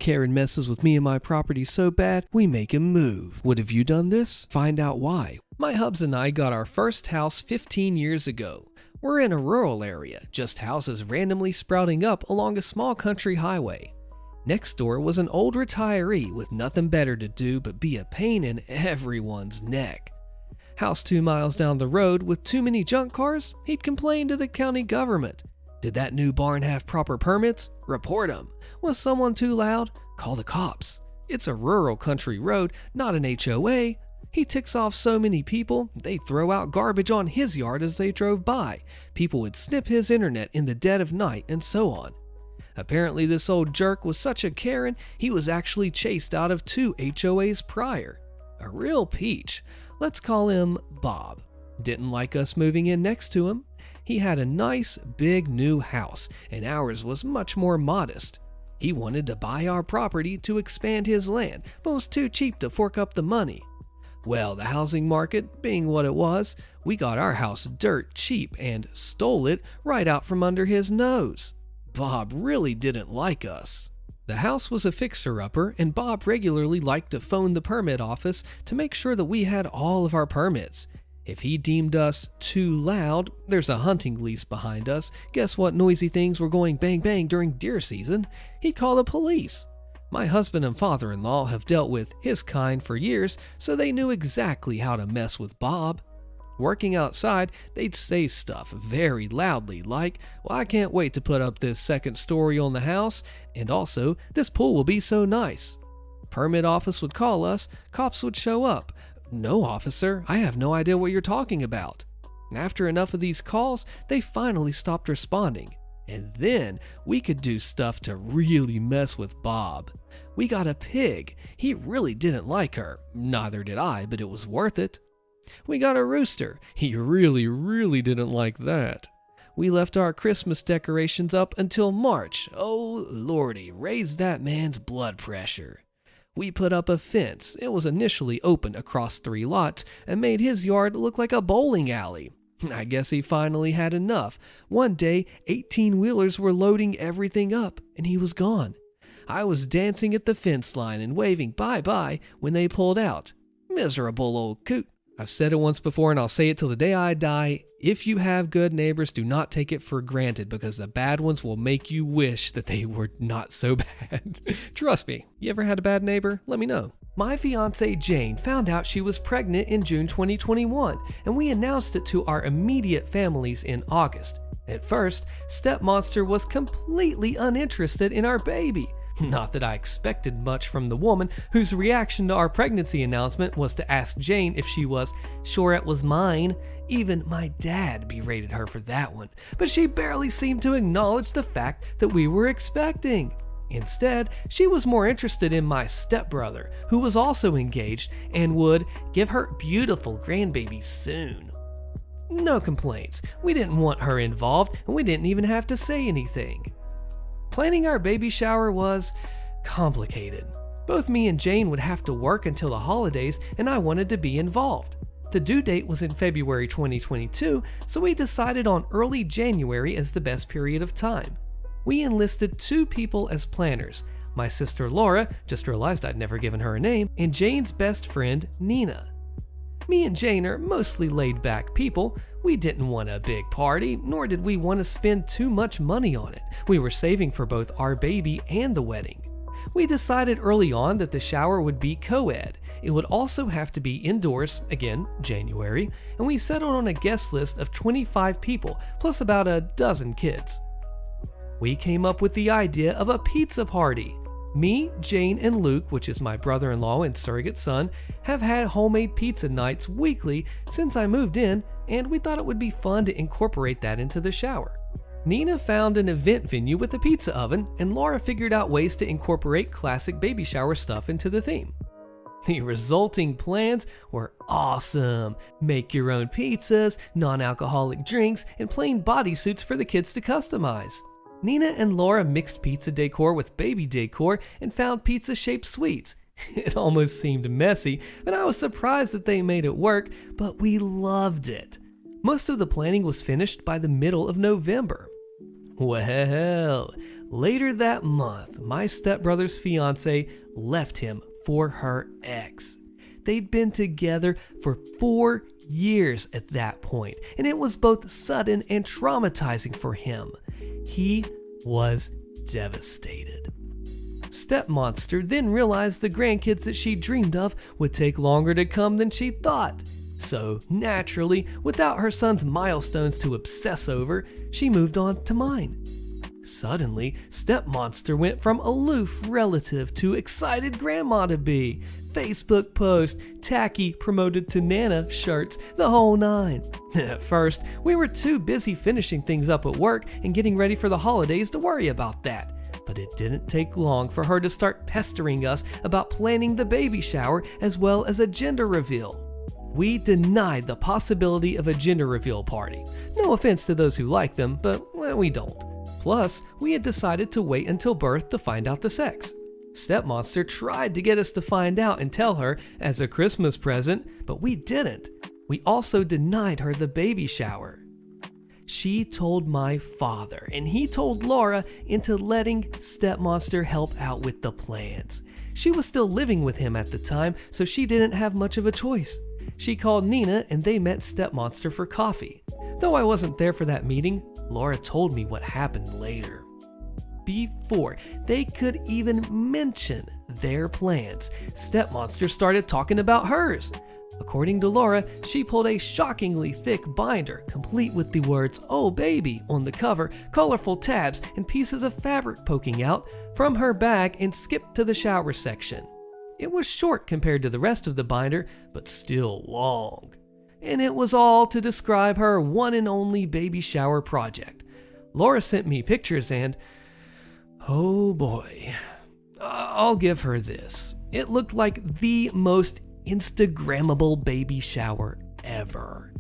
Karen messes with me and my property so bad, we make him move. Would have you done this? Find out why. My hubs and I got our first house 15 years ago. We're in a rural area, just houses randomly sprouting up along a small country highway. Next door was an old retiree with nothing better to do but be a pain in everyone's neck. House 2 miles down the road with too many junk cars? He'd complain to the county government. Did that new barn have proper permits? Report 'em. Was someone too loud? Call the cops. It's a rural country road, not an HOA. He ticks off so many people, they'd throw out garbage on his yard as they drove by. People would snip his internet in the dead of night, and so on. Apparently this old jerk was such a Karen, he was actually chased out of 2 HOAs prior. A real peach. Let's call him Bob. Didn't like us moving in next to him. He had a nice, big new house, and ours was much more modest. He wanted to buy our property to expand his land, but was too cheap to fork up the money. Well, the housing market being what it was, we got our house dirt cheap and stole it right out from under his nose. Bob really didn't like us. The house was a fixer-upper, and Bob regularly liked to phone the permit office to make sure that we had all of our permits. If he deemed us too loud, there's a hunting lease behind us, guess what noisy things were going bang bang during deer season? He'd call the police. My husband and father-in-law have dealt with his kind for years, so they knew exactly how to mess with Bob. Working outside, they'd say stuff very loudly like, well, I can't wait to put up this second story on the house, and also, this pool will be so nice. Permit office would call us, cops would show up. No, officer, I have no idea what you're talking about. After enough of these calls, they finally stopped responding. And then we could do stuff to really mess with Bob. We got a pig. He really didn't like her. Neither did I, but it was worth it. We got a rooster. He really didn't like that. We left our Christmas decorations up until March. Oh lordy, raised that man's blood pressure. We put up a fence. It was initially open across 3 lots and made his yard look like a bowling alley. I guess he finally had enough. One day, 18-wheelers were loading everything up, and he was gone. I was dancing at the fence line and waving bye-bye when they pulled out. Miserable old coot. I've said it once before and I'll say it till the day I die. If you have good neighbors, do not take it for granted because the bad ones will make you wish that they were not so bad. Trust me. You ever had a bad neighbor? Let me know. My fiancée Jane found out she was pregnant in June 2021, and we announced it to our immediate families in August. At first, Stepmonster was completely uninterested in our baby. Not that I expected much from the woman whose reaction to our pregnancy announcement was to ask Jane if she was sure it was mine. Even my dad berated her for that one, but she barely seemed to acknowledge the fact that we were expecting. Instead, she was more interested in my stepbrother, who was also engaged and would give her beautiful grandbaby soon. No complaints. We didn't want her involved, and we didn't even have to say anything. Planning our baby shower was complicated. Both me and Jane would have to work until the holidays, and I wanted to be involved. The due date was in February 2022, so we decided on early January as the best period of time. We enlisted 2 people as planners, my sister Laura, just realized I'd never given her a name, and Jane's best friend Nina. Me and Jane are mostly laid-back people. We didn't want a big party, nor did we want to spend too much money on it. We were saving for both our baby and the wedding. We decided early on that the shower would be co-ed. It would also have to be indoors, again, January, and we settled on a guest list of 25 people, plus about a dozen kids. We came up with the idea of a pizza party. Me, Jane, and Luke, which is my brother-in-law and surrogate son, have had homemade pizza nights weekly since I moved in, and we thought it would be fun to incorporate that into the shower. Nina found an event venue with a pizza oven, and Laura figured out ways to incorporate classic baby shower stuff into the theme. The resulting plans were awesome. Make your own pizzas, non-alcoholic drinks, and plain bodysuits for the kids to customize. Nina and Laura mixed pizza decor with baby decor and found pizza-shaped sweets. It almost seemed messy, but I was surprised that they made it work, but we loved it. Most of the planning was finished by the middle of November. Well, Later that month, my stepbrother's fiance left him for her ex. They'd been together for 4 years at that point, and it was both sudden and traumatizing for him. He was devastated. Stepmonster then realized the grandkids that she dreamed of would take longer to come than she thought. So, naturally, without her son's milestones to obsess over, she moved on to mine. Suddenly, Stepmonster went from aloof relative to excited grandma-to-be. Facebook post, tacky promoted to Nana shirts, the whole nine. At first, we were too busy finishing things up at work and getting ready for the holidays to worry about that. But it didn't take long for her to start pestering us about planning the baby shower as well as a gender reveal. We denied the possibility of a gender reveal party. No offense to those who like them, but we don't. Plus, we had decided to wait until birth to find out the sex. Stepmonster tried to get us to find out and tell her as a Christmas present, but we didn't. We also denied her the baby shower. She told my father, and he told Laura into letting Stepmonster help out with the plans. She was still living with him at the time, so she didn't have much of a choice. She called Nina and they met Stepmonster for coffee. Though I wasn't there for that meeting, Laura told me what happened later. Before they could even mention their plans, Stepmonster started talking about hers. According to Laura, she pulled a shockingly thick binder, complete with the words, "Oh baby," on the cover, colorful tabs, and pieces of fabric poking out from her bag and skipped to the shower section. It was short compared to the rest of the binder, but still long. And it was all to describe her one and only baby shower project. Laura sent me pictures and, oh boy, I'll give her this. It looked like the most Instagrammable baby shower ever.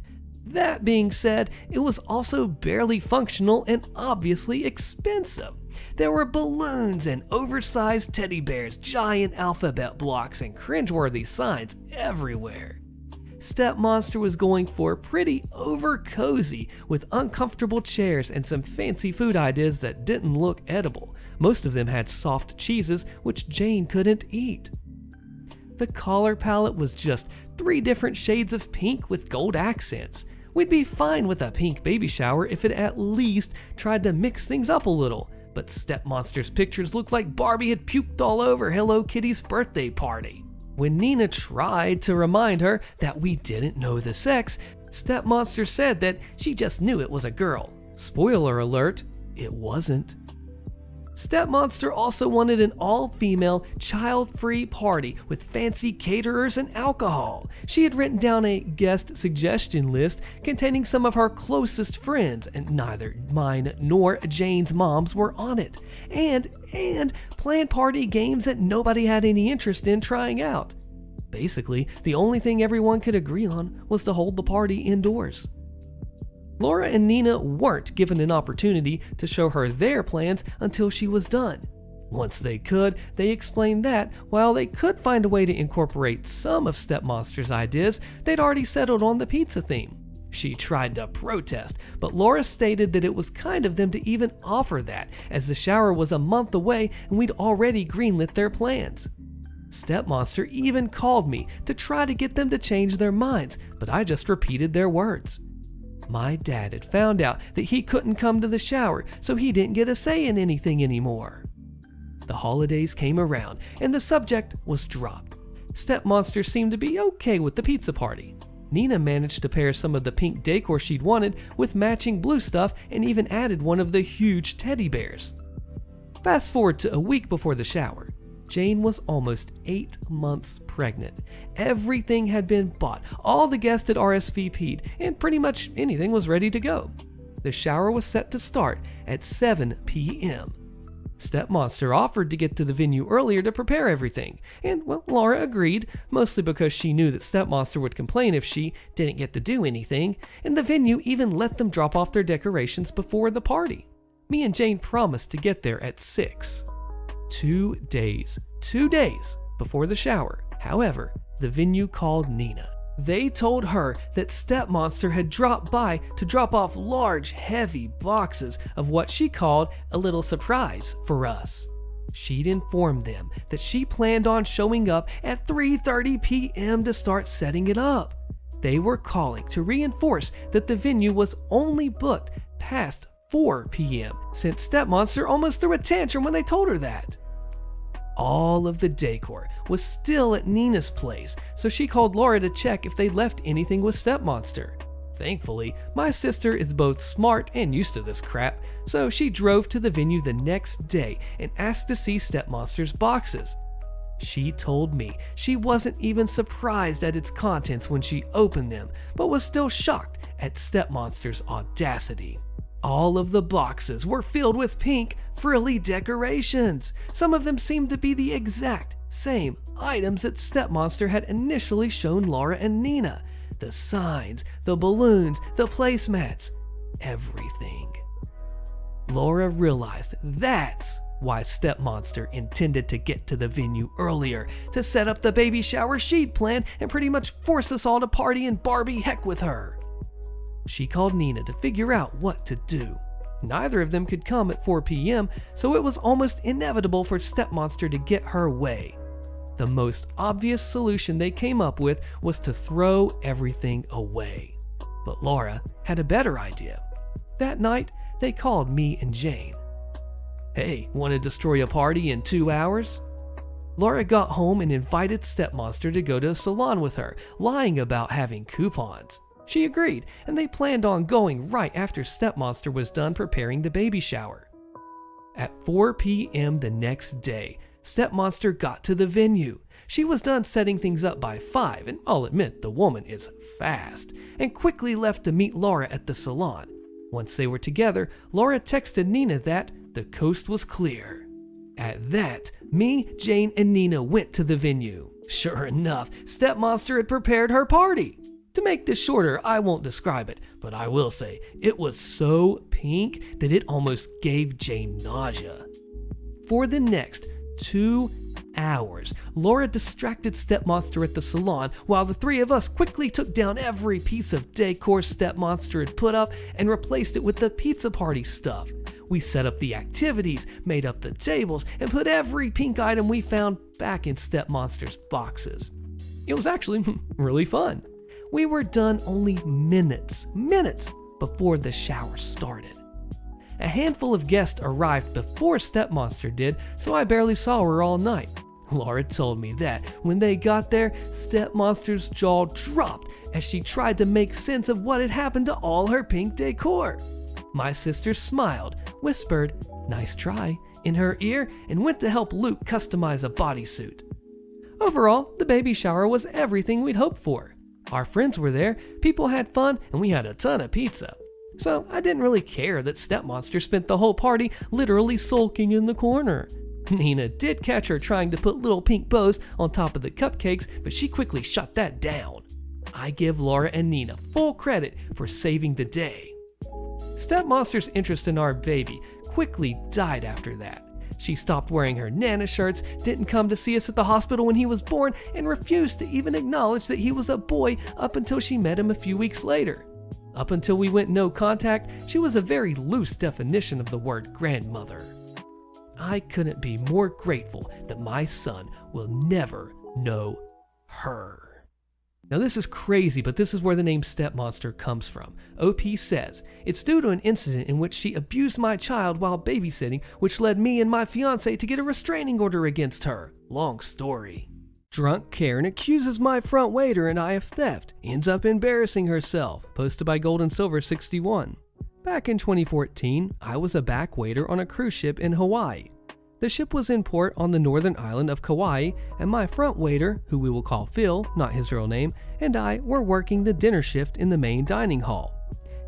That being said, it was also barely functional and obviously expensive. There were balloons and oversized teddy bears, giant alphabet blocks, and cringeworthy signs everywhere. Stepmonster was going for pretty over-cozy with uncomfortable chairs and some fancy food ideas that didn't look edible. Most of them had soft cheeses, which Jane couldn't eat. The color palette was just 3 different shades of pink with gold accents. We'd be fine with a pink baby shower if it at least tried to mix things up a little, but Stepmonster's pictures looked like Barbie had puked all over Hello Kitty's birthday party. When Nina tried to remind her that we didn't know the sex, Stepmonster said that she just knew it was a girl. Spoiler alert, it wasn't. Stepmonster also wanted an all-female, child-free party with fancy caterers and alcohol. She had written down a guest suggestion list containing some of her closest friends, and neither mine nor Jane's moms were on it. And planned party games that nobody had any interest in trying out. Basically, the only thing everyone could agree on was to hold the party indoors. Laura and Nina weren't given an opportunity to show her their plans until she was done. Once they could, they explained that while they could find a way to incorporate some of Stepmonster's ideas, they'd already settled on the pizza theme. She tried to protest, but Laura stated that it was kind of them to even offer that, as the shower was a month away and we'd already greenlit their plans. Stepmonster even called me to try to get them to change their minds, but I just repeated their words. My dad had found out that he couldn't come to the shower, so he didn't get a say in anything anymore. The holidays came around, and the subject was dropped. Stepmonster seemed to be okay with the pizza party. Nina managed to pair some of the pink decor she'd wanted with matching blue stuff and even added one of the huge teddy bears. Fast forward to a week before the shower. Jane was almost 8 months pregnant. Everything had been bought, all the guests had RSVP'd, and pretty much anything was ready to go. The shower was set to start at 7 p.m. Stepmonster offered to get to the venue earlier to prepare everything, and well, Laura agreed, mostly because she knew that Stepmonster would complain if she didn't get to do anything, and the venue even let them drop off their decorations before the party. Me and Jane promised to get there at 6. 2 days before the shower. However, the venue called Nina. They told her that Stepmonster had dropped by to drop off large, heavy boxes of what she called a little surprise for us. She'd informed them that she planned on showing up at 3:30 p.m. to start setting it up. They were calling to reinforce that the venue was only booked past 4 p.m. since Stepmonster almost threw a tantrum when they told her that. All of the decor was still at Nina's place, so she called Laura to check if they'd left anything with Stepmonster. Thankfully, my sister is both smart and used to this crap, so she drove to the venue the next day and asked to see Stepmonster's boxes. She told me she wasn't even surprised at its contents when she opened them, but was still shocked at Stepmonster's audacity. All of the boxes were filled with pink, frilly decorations. Some of them seemed to be the exact same items that Stepmonster had initially shown Laura and Nina. The signs, the balloons, the placemats, everything. Laura realized that's why Stepmonster intended to get to the venue earlier, to set up the baby shower she'd planned and pretty much force us all to party and Barbie heck with her. She called Nina to figure out what to do. Neither of them could come at 4 p.m., so it was almost inevitable for Stepmonster to get her way. The most obvious solution they came up with was to throw everything away. But Laura had a better idea. That night, they called me and Jane. "Hey, want to destroy a party in 2 hours?" Laura got home and invited Stepmonster to go to a salon with her, lying about having coupons. She agreed, and they planned on going right after Stepmonster was done preparing the baby shower. At 4 p.m. the next day, Stepmonster got to the venue. She was done setting things up by 5, and I'll admit the woman is fast, and quickly left to meet Laura at the salon. Once they were together, Laura texted Nina that the coast was clear. At that, me, Jane, and Nina went to the venue. Sure enough, Stepmonster had prepared her party. To make this shorter, I won't describe it, but I will say it was so pink that it almost gave Jane nausea. For the next 2 hours, Laura distracted Stepmonster at the salon while the three of us quickly took down every piece of decor Stepmonster had put up and replaced it with the pizza party stuff. We set up the activities, made up the tables, and put every pink item we found back in Stepmonster's boxes. It was actually really fun. We were done only minutes before the shower started. A handful of guests arrived before Stepmonster did, so I barely saw her all night. Laura told me that when they got there, Stepmonster's jaw dropped as she tried to make sense of what had happened to all her pink decor. My sister smiled, whispered, "Nice try," in her ear, and went to help Luke customize a bodysuit. Overall, the baby shower was everything we'd hoped for. Our friends were there, people had fun, and we had a ton of pizza. So I didn't really care that Stepmonster spent the whole party literally sulking in the corner. Nina did catch her trying to put little pink bows on top of the cupcakes, but she quickly shut that down. I give Laura and Nina full credit for saving the day. Stepmonster's interest in our baby quickly died after that. She stopped wearing her Nana shirts, didn't come to see us at the hospital when he was born, and refused to even acknowledge that he was a boy up until she met him a few weeks later. Up until we went no contact, she was a very loose definition of the word grandmother. I couldn't be more grateful that my son will never know her. Now this is crazy, but this is where the name Stepmonster comes from. OP says, "It's due to an incident in which she abused my child while babysitting, which led me and my fiance to get a restraining order against her. Long story." Drunk Karen accuses my front waiter and I of theft, ends up embarrassing herself, posted by Gold and Silver 61. Back in 2014, I was a back waiter on a cruise ship in Hawaii. The ship was in port on the northern island of Kauai, and my front waiter, who we will call Phil, not his real name, and I were working the dinner shift in the main dining hall.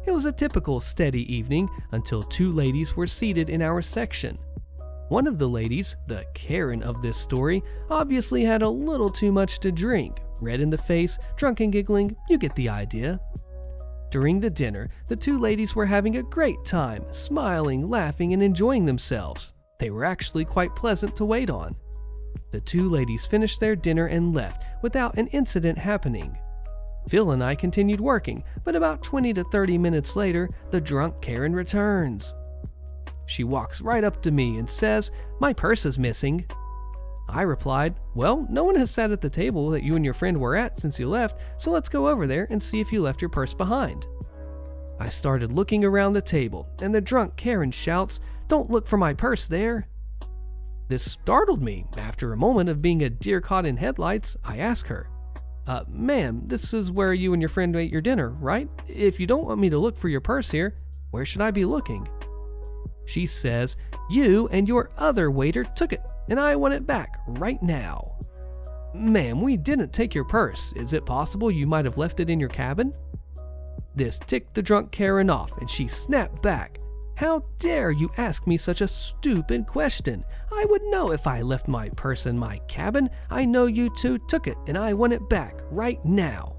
It was a typical steady evening until 2 ladies were seated in our section. One of the ladies, the Karen of this story, obviously had a little too much to drink. Red in the face, drunk and giggling, you get the idea. During the dinner, the 2 ladies were having a great time, smiling, laughing, and enjoying themselves. They were actually quite pleasant to wait on. The 2 ladies finished their dinner and left without an incident happening. Phil and I continued working, but about 20 to 30 minutes later, the drunk Karen returns. She walks right up to me and says, "My purse is missing." I replied, "Well, no one has sat at the table that you and your friend were at since you left, so let's go over there and see if you left your purse behind." I started looking around the table, and the drunk Karen shouts, "Don't look for my purse there." This startled me. After a moment of being a deer caught in headlights, I asked her, "Ma'am, this is where you and your friend ate your dinner, right? If you don't want me to look for your purse here, where should I be looking?" She says, "You and your other waiter took it, and I want it back right now." "Ma'am, we didn't take your purse. Is it possible you might have left it in your cabin?" This ticked the drunk Karen off, and she snapped back, "How dare you ask me such a stupid question? I would know if I left my purse in my cabin. I know you two took it, and I want it back right now."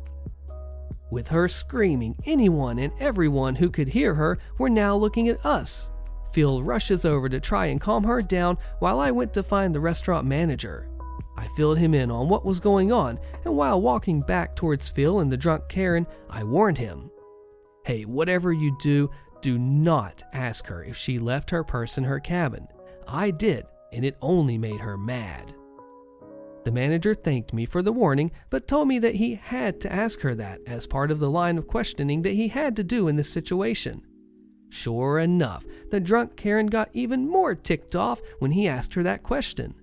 With her screaming, anyone and everyone who could hear her were now looking at us. Phil rushes over to try and calm her down while I went to find the restaurant manager. I filled him in on what was going on, and while walking back towards Phil and the drunk Karen, I warned him, "Hey, whatever you do not ask her if she left her purse in her cabin. I did, and it only made her mad." The manager thanked me for the warning, but told me that he had to ask her that as part of the line of questioning that he had to do in this situation. Sure enough, the drunk Karen got even more ticked off when he asked her that question.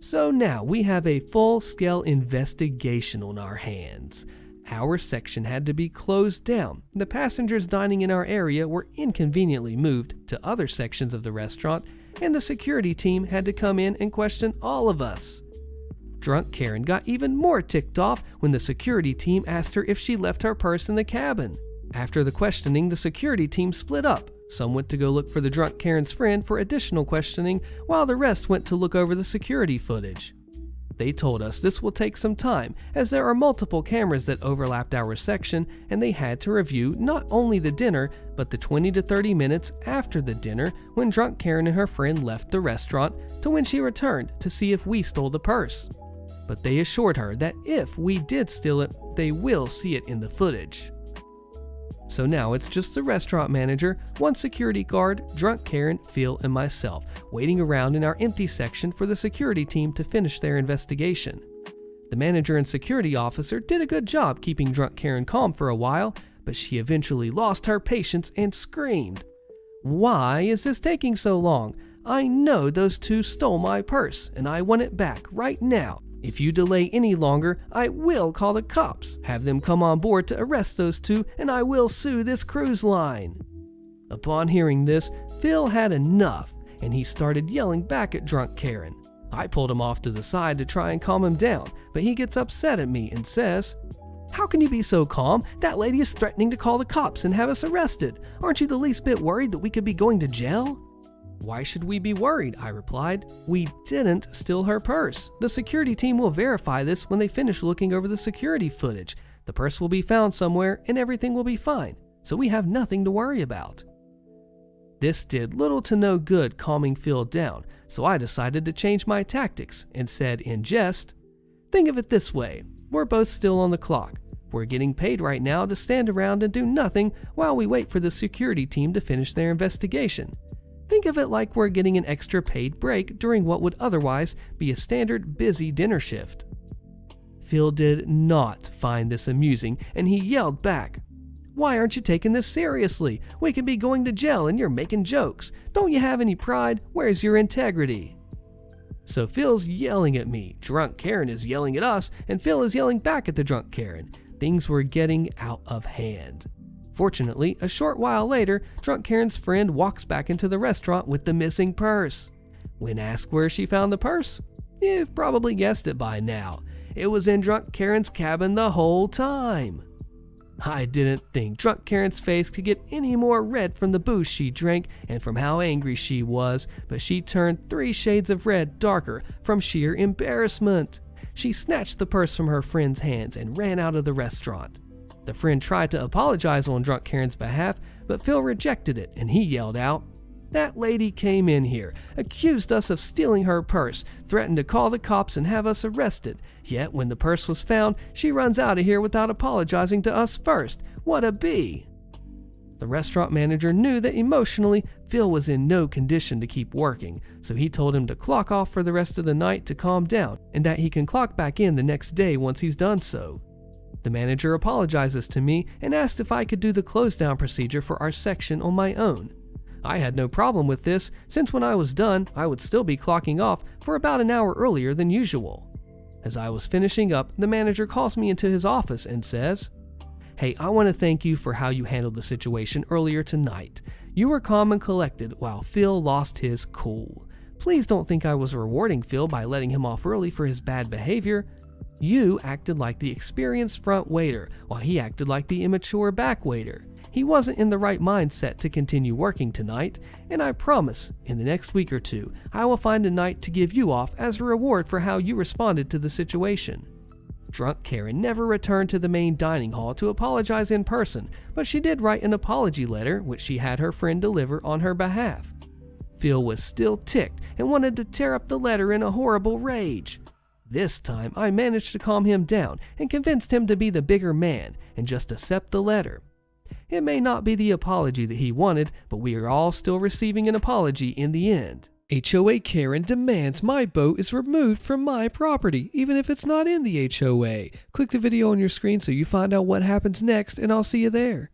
So now we have a full-scale investigation on our hands. Our section had to be closed down. The passengers dining in our area were inconveniently moved to other sections of the restaurant, and the security team had to come in and question all of us. Drunk Karen got even more ticked off when the security team asked her if she left her purse in the cabin. After the questioning, the security team split up. Some went to go look for the drunk Karen's friend for additional questioning, while the rest went to look over the security footage. They told us this will take some time, as there are multiple cameras that overlapped our section, and they had to review not only the dinner, but the 20 to 30 minutes after the dinner when drunk Karen and her friend left the restaurant to when she returned to see if we stole the purse. But they assured her that if we did steal it, they will see it in the footage. So now it's just the restaurant manager, one security guard, drunk Karen, Phil, and myself, waiting around in our empty section for the security team to finish their investigation. The manager and security officer did a good job keeping drunk Karen calm for a while, but she eventually lost her patience and screamed, "Why is this taking so long? I know those two stole my purse, and I want it back right now. If you delay any longer, I will call the cops, have them come on board to arrest those two, and I will sue this cruise line." Upon hearing this, Phil had enough, and he started yelling back at drunk Karen. I pulled him off to the side to try and calm him down, but he gets upset at me and says, "How can you be so calm? That lady is threatening to call the cops and have us arrested. Aren't you the least bit worried that we could be going to jail?" "Why should we be worried?" I replied. "We didn't steal her purse. The security team will verify this when they finish looking over the security footage. The purse will be found somewhere and everything will be fine, so we have nothing to worry about." This did little to no good calming Phil down, so I decided to change my tactics and said in jest, "Think of it this way. We're both still on the clock. We're getting paid right now to stand around and do nothing while we wait for the security team to finish their investigation. Think of it like we're getting an extra paid break during what would otherwise be a standard busy dinner shift." Phil did not find this amusing, and he yelled back, "Why aren't you taking this seriously? We could be going to jail and you're making jokes. Don't you have any pride? Where's your integrity?" So Phil's yelling at me, drunk Karen is yelling at us, and Phil is yelling back at the drunk Karen. Things were getting out of hand. Fortunately, a short while later, drunk Karen's friend walks back into the restaurant with the missing purse. When asked where she found the purse, you've probably guessed it by now. It was in drunk Karen's cabin the whole time. I didn't think drunk Karen's face could get any more red from the booze she drank and from how angry she was, but she turned 3 shades of red darker from sheer embarrassment. She snatched the purse from her friend's hands and ran out of the restaurant. The friend tried to apologize on drunk Karen's behalf, but Phil rejected it and he yelled out, That lady came in here, accused us of stealing her purse, threatened to call the cops and have us arrested. Yet when the purse was found, she runs out of here without apologizing to us first. What a bee!" The restaurant manager knew that emotionally, Phil was in no condition to keep working, so he told him to clock off for the rest of the night to calm down, and that he can clock back in the next day once he's done so. The manager apologizes to me and asked if I could do the close down procedure for our section on my own. I had no problem with this, since when I was done, I would still be clocking off for about an hour earlier than usual. As I was finishing up, the manager calls me into his office and says, "Hey, I want to thank you for how you handled the situation earlier tonight. You were calm and collected while Phil lost his cool. Please don't think I was rewarding Phil by letting him off early for his bad behavior. You acted like the experienced front waiter while he acted like the immature back waiter. He wasn't in the right mindset to continue working tonight, and I promise, in the next week or two, I will find a night to give you off as a reward for how you responded to the situation." Drunk Karen never returned to the main dining hall to apologize in person, but she did write an apology letter which she had her friend deliver on her behalf. Phil was still ticked and wanted to tear up the letter in a horrible rage. This time I managed to calm him down and convinced him to be the bigger man and just accept the letter. It may not be the apology that he wanted, but we are all still receiving an apology in the end. HOA Karen demands my boat is removed from my property, even if it's not in the HOA. Click the video on your screen so you find out what happens next, and I'll see you there.